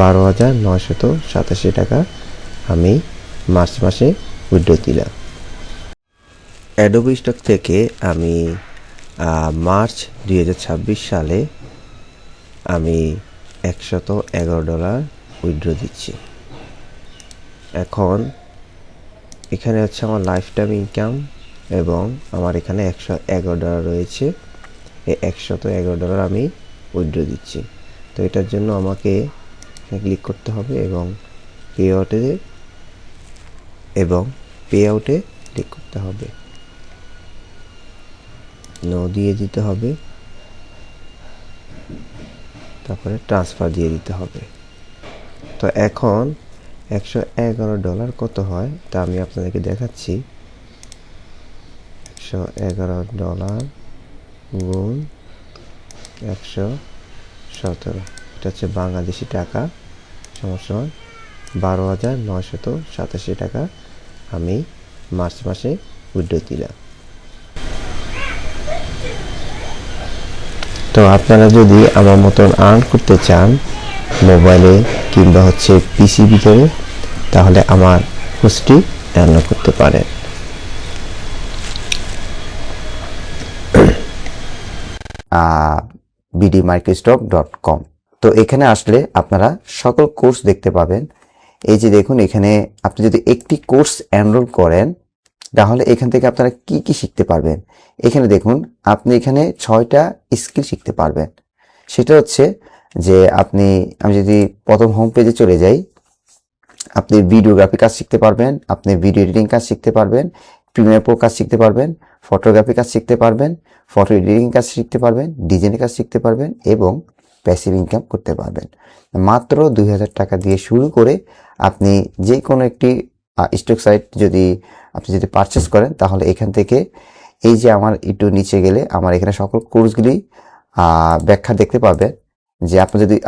12,987 টাকা আমি মার্চ মাসে উইথড্র দিলাম। অ্যাডোবি স্টক থেকে আমি মার্চ 2026 সালে আমি $111 উইথড্র দিচ্ছি। এখন এখানে হচ্ছে আমার লাইফ টাইম ইনকাম এবং আমার এখানে $111 রয়েছে। এই $111 আমি উইথড্র দিচ্ছি। তো এটার জন্য আমাকে ক্লিক করতে হবে এবং পে আউটে ক্লিক করতে হবে, নো দিয়ে দিতে হবে, তারপরে ট্রান্সফার দিয়ে দিতে হবে। তো এখন $111 কত হয় তা আমি আপনাদেরকে দেখাচ্ছি। $111 গুণ 117, এটা হচ্ছে বাংলাদেশি টাকা, সমান 12,987 টাকা আমি মার্চ মাসে উইথড্র দিলাম। তো আপনারা যদি আমার মতন আর্ন করতে চান মোবাইলে কিংবা হচ্ছে পিসি ভিতরে, তাহলে আমার কোর্সটি ডাউনলোড করতে পারেন। bdmicrostock.com। তো এখানে আসলে আপনারা সকল কোর্স দেখতে পাবেন। এই যে দেখুন, এখানে আপনি যদি একটি কোর্স এনরোল করেন তাহলে এখান থেকে আপনারা কি কি শিখতে পারবেন। এখানে দেখুন, আপনি এখানে 6টা স্কিল শিখতে পারবেন। সেটা হচ্ছে যে আমি যদি প্রথম হোম পেজে চলে যাই, আপনি ভিডিওগ্রাফি কাজ শিখতে পারবেন, আপনি ভিডিও এডিটিং কাজ শিখতে পারবেন, প্রিমিয়ার প্রো কাজ শিখতে পারবেন, ফটোগ্রাফি কাজ শিখতে পারবেন, ফটো এডিটিং কাজ শিখতে পারবেন, ডিজাইনের কাজ শিখতে পারবেন এবং প্যাসিভ ইনকাম করতে পারবেন। মাত্র 2000 টাকা দিয়ে শুরু করে আপনি যে কোনো একটি স্টক সাইট আপনি যদি পারচেস করেন, তাহলে এখান থেকে এই যে আমার একটু নিচে গেলে আমার এখানে সকল কোর্সগুলি ব্যাখ্যা দেখতে পাবেন, যে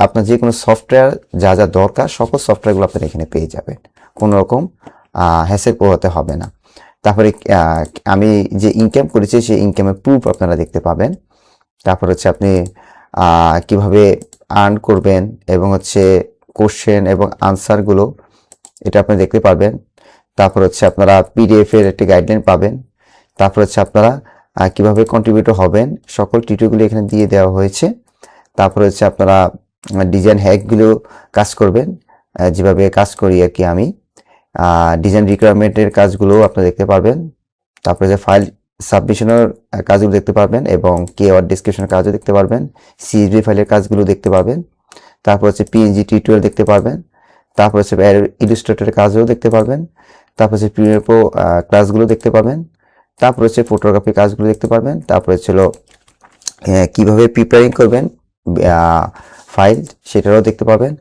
আপনার যে কোনো সফটওয়্যার যা যা দরকার সকল সফটওয়্যারগুলো আপনারা এখানে পেয়ে যাবেন, কোনো রকম হ্যাসেল পোহাতে হবে না। তারপরে আমি যে ইনকাম করেছি সেই ইনকামের প্রুফ আপনারা দেখতে পাবেন। তারপর হচ্ছে আপনি কিভাবে আর্ন করবেন এবং হচ্ছে কোশ্চেন এবং আনসারগুলো এটা আপনি দেখতে পারবেন। তারপর হচ্ছে আপনারা পিডিএফ এর একটি গাইডলাইন পাবেন। তারপর হচ্ছে আপনারা কিভাবে কন্ট্রিবিউটর হবেন সকল টিউটোরিয়ালগুলো এখানে দিয়ে দেওয়া হয়েছে। তারপর হচ্ছে আপনারা ডিজাইন হ্যাকগুলো কাজ করবেন, যেভাবে কাজ করি আর কি আমি, ডিজাইন রিকোয়ারমেন্টের কাজগুলো আপনারা দেখতে পারবেন। তারপরে যে ফাইল সাবমিশনের কাজগুলো দেখতে পারবেন এবং কিওয়ার্ড ডেসক্রিপশনের কাজও দেখতে পারবেন, সিএসভি ফাইলের কাজগুলো দেখতে পারবেন। তারপর হচ্ছে পিএনজি টিউটোরিয়াল দেখতে পারবেন। তারপর হচ্ছে ইলাস্ট্রেটরের কাজও দেখতে পারবেন। তারপর হচ্ছে প্রিমিয়ার প্রো ক্লাসগুলো দেখতে পাবেন। তারপর হচ্ছে ফটোগ্রাফি কাজগুলো দেখতে পারবেন। তারপর হচ্ছিল কিভাবে প্রিপেয়ারিং করবেন ফাইল সেটারও দেখতে পাবেন।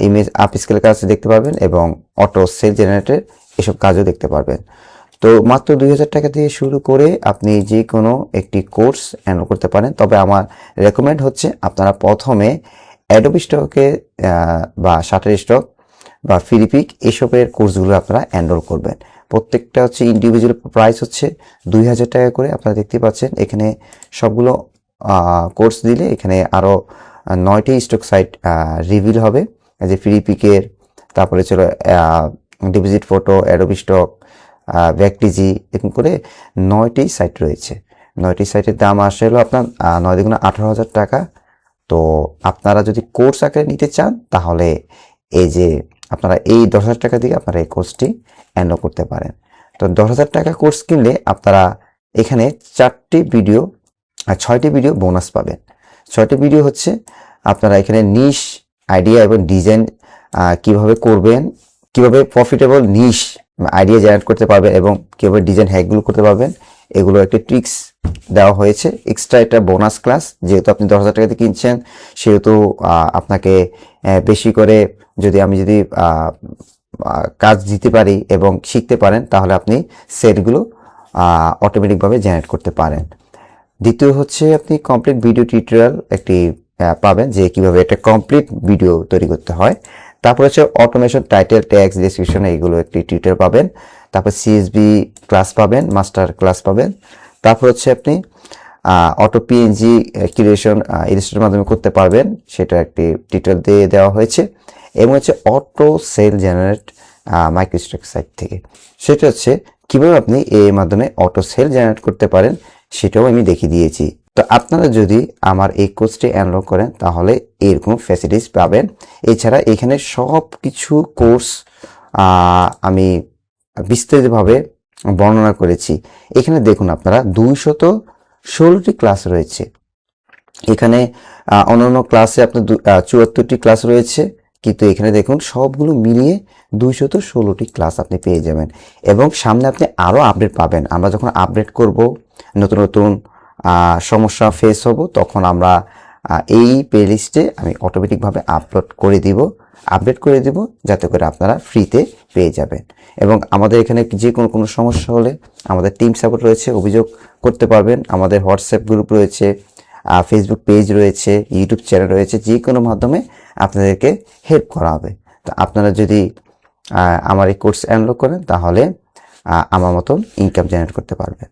ইমেজ আপস্কেলের কাজ দেখতে পারবেন এবং অটো সেল জেনারেটর এসব কাজও দেখতে পারবেন। তো মাত্র 2000 টাকা দিয়ে শুরু করে আপনি যে কোনো একটি কোর্স এনরোল করতে পারেন। তবে আমার রেকমেন্ড হচ্ছে আপনারা প্রথমে অ্যাডোবি স্টকে বা শাটারস্টক বা ফিলিপিক এসবের কোর্সগুলো আপনারা এনরোল করবেন। প্রত্যেকটা হচ্ছে ইন্ডিভিজুয়াল প্রাইস হচ্ছে 2000 টাকা করে। আপনারা দেখতে পাচ্ছেন এখানে সবগুলো কোর্স দিলে এখানে আরও 9টি স্টক সাইট রিভিল হবে, যে ফিলিপিকের, তারপরে ছিল ডিপোজিট ফটো, অ্যাডোবি স্টক, ব্যাকটিজি, এরকম করে 9টি সাইট রয়েছে। 9টি সাইটের দাম আসে হলো আপনার 9 × 18,000 টাকা। তো আপনারা যদি কোর্স আকারে নিতে চান তাহলে এই যে আপনারা এই 10,000 টাকা দিয়ে আপনারা এই কোর্সটি এনরোল করতে পারেন। তো 10,000 টাকা কোর্স কিনলে আপনারা এখানে 6টি ভিডিও বোনাস পাবেন। 6টি ভিডিও হচ্ছে আপনারা এখানে নিশ আইডিয়া এবং ডিজাইন কিভাবে করবেন, কিভাবে প্রফিটেবল নিশ আইডিয়া জেনারেট করতে পারবেন এবং কিভাবে ডিজাইন হ্যাকগুলো করতে পারবেন, এগুলো একটি ট্রিক্স দেওয়া হয়েছে। এক্সট্রা একটা বোনাস ক্লাস, যেহেতু আপনি 10,000 টাকাতে কিনছেন সেহেতু আপনাকে বেশি করে আমি যদি কাজ দিতে পারি এবং শিখতে পারেন তাহলে আপনি সেটগুলো অটোমেটিকভাবে জেনারেট করতে পারেন। দ্বিতীয় হচ্ছে আপনি কমপ্লিট ভিডিও টিউটোরিয়াল একটি পাবেন, যে কিভাবে একটা কমপ্লিট ভিডিও তৈরি করতে হয়। তারপর হচ্ছে অটোমেশন, টাইটেল, ট্যাক্স, ডেসক্রিপশন, এইগুলো একটি টিউটোরিয়াল পাবেন। তারপর সিএসবি ক্লাস পাবেন, মাস্টার ক্লাস পাবেন। তারপর হচ্ছে আপনি অটো পিএনজি ক্রিয়েশন ইলাস্ট্রেটরের মাধ্যমে করতে পারবেন, সেটা একটি টিউটোরিয়াল দিয়ে দেওয়া হয়েছে। এবং হচ্ছে অটো সেল জেনারেট মাইক্রোস্ট্রাক সাইট থেকে, সেটা হচ্ছে কিভাবে আপনি এর মাধ্যমে অটো সেল জেনারেট করতে পারেন সেটাও আমি দেখিয়ে দিয়েছি। তো আপনারা যদি আমার এই কোর্সটি এনরোল করেন তাহলে এরকম ফ্যাসিলিটিস পাবেন। এছাড়া এখানে সব কিছু কোর্স আমি বিস্তারিতভাবে বর্ণনা করেছি। এখানে দেখুন আপনারা 216টি ক্লাস রয়েছে। এখানে অন্যান্য ক্লাসে আপনার 74টি ক্লাস রয়েছে, কিন্তু এখানে দেখুন সবগুলো মিলিয়ে 216টি ক্লাস আপনি পেয়ে যাবেন। এবং সামনে আপনি আরও আপডেট পাবেন। আমরা যখন আপডেট করব, নতুন নতুন সমস্যা ফেস হব, তখন আমরা এই প্লেলিস্টে আমি অটোমেটিকভাবে আপডেট করে দিব, যাতে করে আপনারা ফ্রিতে পেয়ে যাবেন। এবং আমাদের এখানে যে কোনো সমস্যা হলে আমাদের টিম সাপোর্ট রয়েছে, অভিযোগ করতে পারবেন। আমাদের হোয়াটসঅ্যাপ গ্রুপ রয়েছে, ফেসবুক পেজ রয়েছে, ইউটিউব চ্যানেল রয়েছে, যে কোনো মাধ্যমে আপনাদেরকে হেল্প করা হবে। তো আপনারা যদি আমার এই কোর্স এনরোল করেন তাহলে আমার মতন ইনকাম জেনারেট করতে পারবেন।